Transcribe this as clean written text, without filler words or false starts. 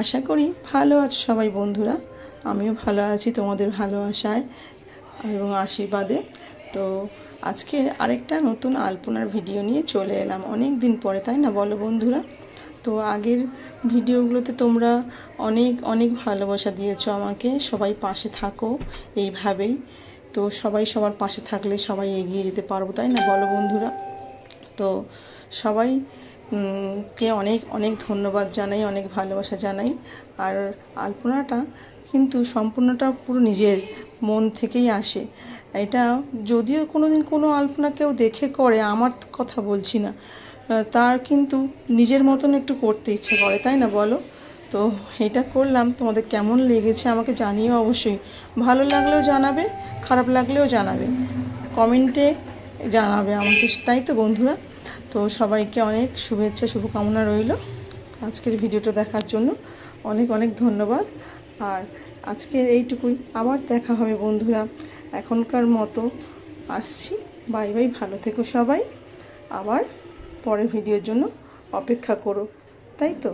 আশা করি ভালো আছো সবাই বন্ধুরা। আমিও ভালো আছি তোমাদের ভালোবাসায় এবং আশীর্বাদে। তো আজকে আরেকটা নতুন আলপনার ভিডিও নিয়ে চলে এলাম, অনেক দিন পরে, তাই না বলো বন্ধুরা? তো আগের ভিডিওগুলোতে তোমরা অনেক অনেক ভালোবাসা দিয়েছো আমাকে, সবাই পাশে থাকো এইভাবেই। তো সবাই সবার পাশে থাকলে সবাই এগিয়ে যেতে পারবো, তাই না বলো বন্ধুরা? তো সবাই কে অনেক অনেক ধন্যবাদ জানাই, অনেক ভালোবাসা জানাই। আর আলপনাটা কিন্তু সম্পূর্ণটা পুরো নিজের মন থেকেই আসে। এটা যদিও কোনো দিন কোনো আলপনা কেউ দেখে করে, আমার কথা বলছি না, তার কিন্তু নিজের মতন একটু করতে ইচ্ছে করে, তাই না বলো? তো এটা করলাম, তোমাদের কেমন লেগেছে আমাকে জানিও অবশ্যই। ভালো লাগলেও জানাবে, খারাপ লাগলেও জানাবে, কমেন্টে জানাবে আমাকে, তাই তো বন্ধুরা? তো সবাইকে অনেক শুভেচ্ছা শুভকামনা রইল আজকের ভিডিওটা দেখার জন্য। অনেক অনেক ধন্যবাদ। আর আজকের এইটুকুই, আবার দেখা হবে বন্ধুরা। এখনকার মতো আসছি, বাই বাই, ভালো থেকো সবাই। আবার পরের ভিডিওর জন্য অপেক্ষা করো, তাই তো?